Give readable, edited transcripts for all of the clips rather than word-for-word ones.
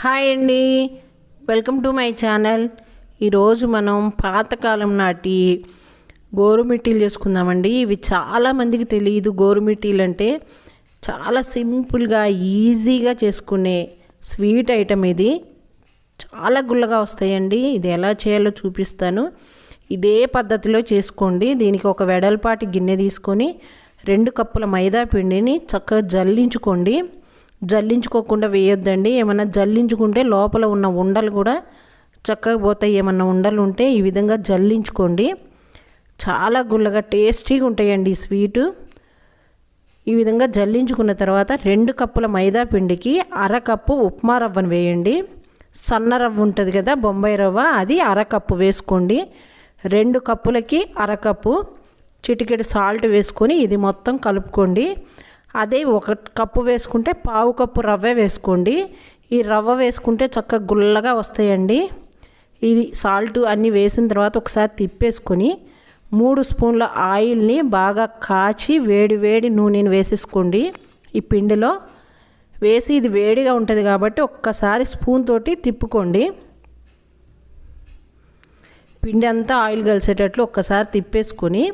Hi అండి, welcome to my channel. ఈరోజు మనం పాతకాలం నాటి గోరుమిట్టీలు చేసుకుందామండి. ఇవి చాలామందికి తెలియదు. గోరుమిట్టీలు అంటే చాలా సింపుల్గా ఈజీగా చేసుకునే స్వీట్ ఐటమ్. ఇది చాలా గుల్లగా వస్తాయండి. ఇది ఎలా చేయాలో చూపిస్తాను. ఇదే పద్ధతిలో చేసుకోండి. దీనికి ఒక వెడల్పాటి గిన్నె తీసుకొని 2 కప్పుల మైదా పిండిని చక్కగా జల్లించుకోండి. జల్లించుకోకుండా వేయొద్దండి. ఏమన్నా జల్లించుకుంటే లోపల ఉన్న ఉండలు కూడా చక్కగా పోతాయి. ఏమన్నా ఉండలు ఉంటే ఈ విధంగా జల్లించుకోండి. చాలా గుల్లగా టేస్టీగా ఉంటాయండి ఈ స్వీటు. ఈ విధంగా జల్లించుకున్న తర్వాత 2 కప్పుల మైదా పిండికి 1/2 కప్పు ఉప్మా రవ్వను వేయండి. సన్న రవ్వ ఉంటుంది కదా, బొంబాయి రవ్వ, అది 1/2 కప్పు వేసుకోండి. 2 కప్పులకి 1/2 కప్పు చిటికెడు సాల్ట్ వేసుకొని ఇది మొత్తం కలుపుకోండి. అదే 1 కప్పు వేసుకుంటే 1/2 కప్పు రవ్వ వేసుకోండి. ఈ రవ్వ వేసుకుంటే చక్కగా గుల్లగా వస్తాయండి. ఇది సాల్ట్ అన్నీ వేసిన తర్వాత ఒకసారి తిప్పేసుకొని 3 స్పూన్ల ఆయిల్ని బాగా కాచి వేడి నూనెని వేసేసుకోండి. ఈ పిండిలో వేసి ఇది వేడిగా ఉంటుంది కాబట్టి ఒక్కసారి స్పూన్ తోటి తిప్పుకోండి. పిండి అంతా ఆయిల్ కలిసేటట్లు ఒక్కసారి తిప్పేసుకొని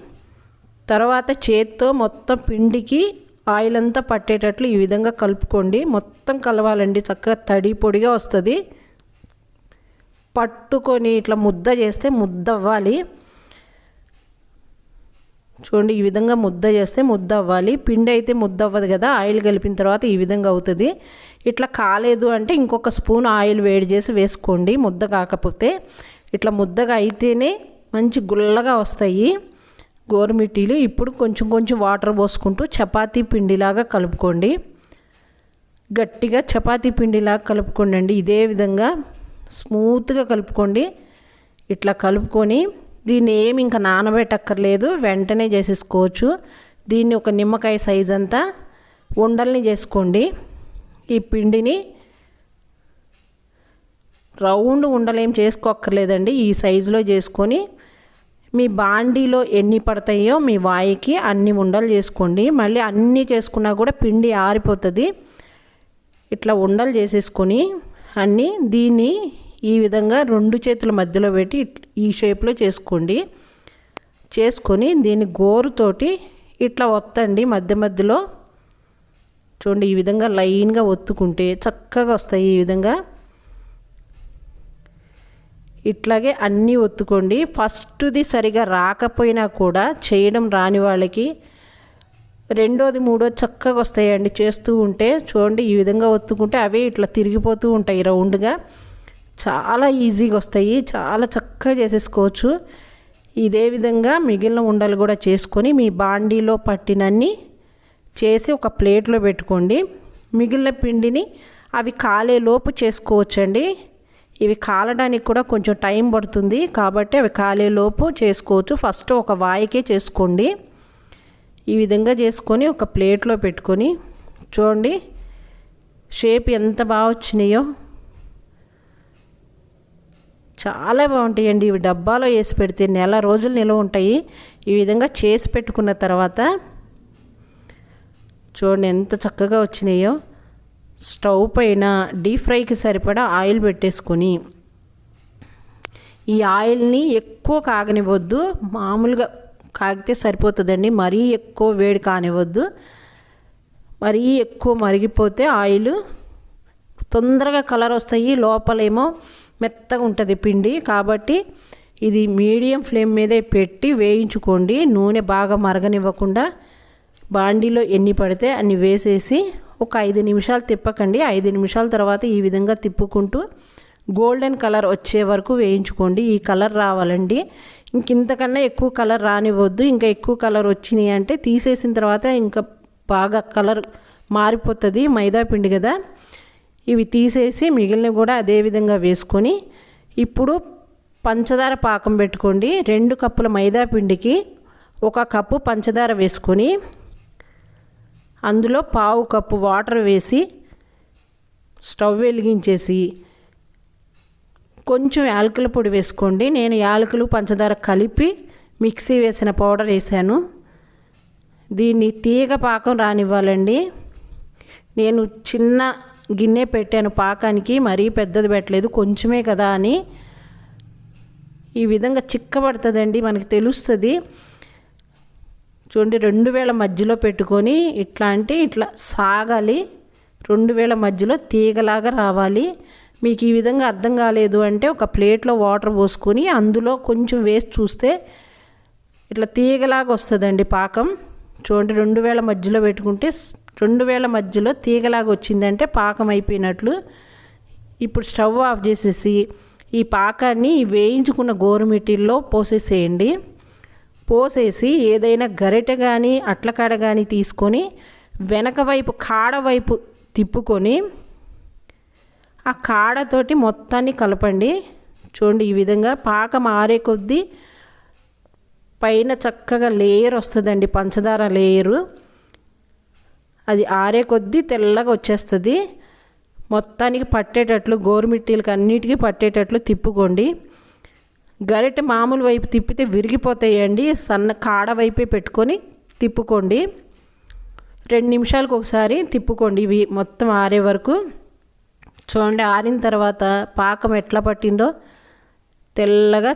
తర్వాత చేత్తో మొత్తం పిండికి ఆయిల్ అంతా పట్టేటట్లు ఈ విధంగా కలుపుకోండి. మొత్తం కలవాలండి. చక్కగా తడి పొడిగా వస్తుంది. పట్టుకొని ఇట్లా ముద్ద చేస్తే ముద్ద అవ్వాలి. చూడండి, ఈ విధంగా ముద్ద చేస్తే ముద్ద అవ్వాలి. పిండి అయితే ముద్ద అవ్వదు కదా, ఆయిల్ కలిపిన తర్వాత ఈ విధంగా అవుతుంది. ఇట్లా కాలేదు అంటే ఇంకొక స్పూన్ ఆయిల్ వేడి చేసి వేసుకోండి. ముద్ద కాకపోతే ఇట్లా ముద్దగా అయితేనే మంచి గుల్లగా వస్తాయి గోరుమిట్టీలు. ఇప్పుడు కొంచెం వాటర్ పోసుకుంటూ చపాతీ పిండిలాగా కలుపుకోండి. గట్టిగా చపాతీ పిండిలాగా కలుపుకోండి. ఇదే విధంగా స్మూత్గా కలుపుకోండి. ఇట్లా కలుపుకొని దీన్ని ఏమి ఇంకా నానబెట్టక్కర్లేదు, వెంటనే చేసేసుకోవచ్చు. దీన్ని ఒక నిమ్మకాయ సైజ్ అంతా ఉండల్ని చేసుకోండి. ఈ పిండిని రౌండ్ ఉండలేం చేసుకోక్కర్లేదండి. ఈ సైజులో చేసుకొని మీ బాండీలో ఎన్ని పడతాయో మీ వాయికి అన్ని ఉండలు చేసుకోండి. మళ్ళీ అన్నీ చేసుకున్నా కూడా పిండి ఆరిపోతుంది. ఇట్లా ఉండలు చేసేసుకొని అన్నీ దీన్ని ఈ విధంగా 2 చేతుల మధ్యలో పెట్టి ఈ షేప్లో చేసుకోండి. చేసుకొని దీన్ని గోరుతోటి ఇట్లా ఒత్తండి మధ్యలో. చూడండి, ఈ విధంగా లైన్గా ఒత్తుకుంటే చక్కగా వస్తాయి. ఈ విధంగా ఇట్లాగే అన్నీ ఒత్తుకోండి. ఫస్ట్ది సరిగా రాకపోయినా కూడా చేయడం రాని వాళ్ళకి రెండోది మూడోది చక్కగా వస్తాయండి చేస్తూ ఉంటే. చూడండి, ఈ విధంగా ఒత్తుకుంటే అవే ఇట్లా తిరిగిపోతూ ఉంటాయి రౌండ్గా. చాలా ఈజీగా వస్తాయి. చాలా చక్కగా చేసేసుకోవచ్చు. ఇదే విధంగా మిగిలిన ఉండలు కూడా చేసుకొని మీ బాండీలో పట్టినన్ని చేసి ఒక ప్లేట్లో పెట్టుకోండి. మిగిలిన పిండిని అవి కాలేలోపు చేసుకోవచ్చండి. ఇవి కాలడానికి కూడా కొంచెం టైం పడుతుంది కాబట్టి అవి కాలేలోపు చేసుకోవచ్చు. ఫస్ట్ ఒక వాయికే చేసుకోండి. ఈ విధంగా చేసుకొని ఒక ప్లేట్లో పెట్టుకొని చూడండి షేప్ ఎంత బాగా వచ్చినాయో. చాలా బాగుంటాయండి. ఇవి డబ్బాలో వేసి పెడితే నెల రోజులు నిల్వ ఉంటాయి. ఈ విధంగా చేసి పెట్టుకున్న తర్వాత చూడండి ఎంత చక్కగా వచ్చినాయో. స్టవ్ పైన డీప్ ఫ్రైకి సరిపడా ఆయిల్ పెట్టేసుకొని ఈ ఆయిల్ని ఎక్కువ కాగనివ్వద్దు, మామూలుగా కాగితే సరిపోతుందండి. మరీ ఎక్కువ వేడి కానివ్వద్దు. మరీ ఎక్కువ మరిగిపోతే ఆయిల్ తొందరగా కలర్ వస్తాయి, లోపలేమో మెత్తగా ఉంటుంది పిండి. కాబట్టి ఇది మీడియం ఫ్లేమ్ మీదే పెట్టి వేయించుకోండి. నూనె బాగా మరగనివ్వకుండా బాండీలో ఎన్ని పడితే అన్ని వేసేసి ఒక 5 నిమిషాలు తిప్పకండి. 5 నిమిషాల తర్వాత ఈ విధంగా తిప్పుకుంటూ గోల్డెన్ కలర్ వచ్చే వరకు వేయించుకోండి. ఈ కలర్ రావాలండి. ఇంతకన్నా ఎక్కువ కలర్ రానివ్వద్దు. ఇంకా ఎక్కువ కలర్ వచ్చినాయి అంటే తీసేసిన తర్వాత ఇంకా బాగా కలర్ మారిపోతుంది, మైదా పిండి కదా. ఇవి తీసేసి మిగిలినవి కూడా అదే విధంగా వేసుకొని ఇప్పుడు పంచదార పాకం పెట్టుకోండి. 2 కప్పుల మైదా పిండికి 1 కప్పు పంచదార వేసుకొని అందులో 1/2 కప్పు వాటర్ వేసి స్టవ్ వెలిగించేసి కొంచెం యాలకుల పొడి వేసుకోండి. నేను యాలకులు పంచదార కలిపి మిక్సీ వేసిన పౌడర్ వేసాను. దీన్ని తీగ పాకం రానివ్వాలండి. నేను చిన్న గిన్నె పెట్టాను పాకానికి, మరీ పెద్దది పెట్టలేదు, కొంచెమే కదా అని. ఈ విధంగా చిక్కబడుతుందండి, మనకి తెలుస్తుంది. చూడండి 2 వేల మధ్యలో పెట్టుకొని ఇట్లా అంటే ఇట్లా సాగాలి. 2 వేల మధ్యలో తీగలాగా రావాలి. మీకు ఈ విధంగా అర్థం కాలేదు అంటే ఒక ప్లేట్లో వాటర్ పోసుకొని అందులో కొంచెం వేసి చూస్తే ఇట్లా తీగలాగా వస్తుందండి పాకం. చూడండి 2 వేల మధ్యలో పెట్టుకుంటే 2 వేల మధ్యలో తీగలాగా వచ్చిందంటే పాకం అయిపోయినట్లు. ఇప్పుడు స్టవ్ ఆఫ్ చేసేసి ఈ పాకాన్ని వేయించుకున్న గోరుమిట్టిల్లో పోసేసేయండి. పోసేసి ఏదైనా గరిటె కానీ అట్లకాడ కానీ తీసుకొని వెనక వైపు కాడ వైపు తిప్పుకొని ఆ కాడతోటి మొత్తాన్ని కలపండి. చూడండి ఈ విధంగా పాకం ఆరే కొద్దీ పైన చక్కగా లేయర్ వస్తుందండి, పంచదార లేయరు. అది ఆరే కొద్దీ తెల్లగా వచ్చేస్తుంది. మొత్తానికి పట్టేటట్లు గోరుమిట్టీలకి అన్నిటికీ పట్టేటట్లు తిప్పుకోండి. గరిటె మామూలు వైపు తిప్పితే విరిగిపోతాయండి, సన్న కాడ వైపే పెట్టుకొని తిప్పుకోండి. 2 నిమిషాలకు ఒకసారి తిప్పుకోండి ఇవి మొత్తం ఆరే వరకు. చూడండి ఆరిన తర్వాత పాకం ఎట్లా పట్టిందో తెల్లగా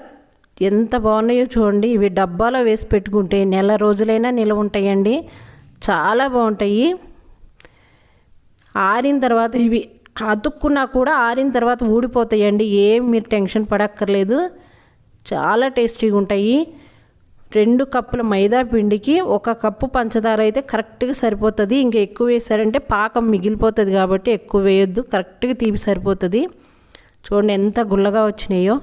ఎంత బాగున్నాయో చూడండి. ఇవి డబ్బాలో వేసి పెట్టుకుంటే నెల రోజులైనా నిల్వ ఉంటాయండి, చాలా బాగుంటాయి. ఆరిన తర్వాత ఇవి అతుక్కున్నా కూడా ఆరిన తర్వాత ఊడిపోతాయండి, ఏం మీరు టెన్షన్ పడక్కర్లేదు, చాలా టేస్టీగా ఉంటాయి. 2 కప్పుల మైదా పిండికి 1 కప్పు పంచదార అయితే కరెక్ట్గా సరిపోతుంది. ఇంకా ఎక్కువ వేసారంటే పాకం మిగిలిపోతుంది కాబట్టి ఎక్కువ వేయొద్దు, కరెక్ట్గా తీపి సరిపోతుంది. చూడండి ఎంత గుల్లగా వచ్చినాయో.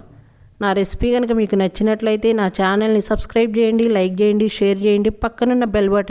నా రెసిపీ కనుక మీకు నచ్చినట్లయితే నా ఛానల్ని సబ్స్క్రైబ్ చేయండి, లైక్ చేయండి, షేర్ చేయండి, పక్కనున్న బెల్ బటన్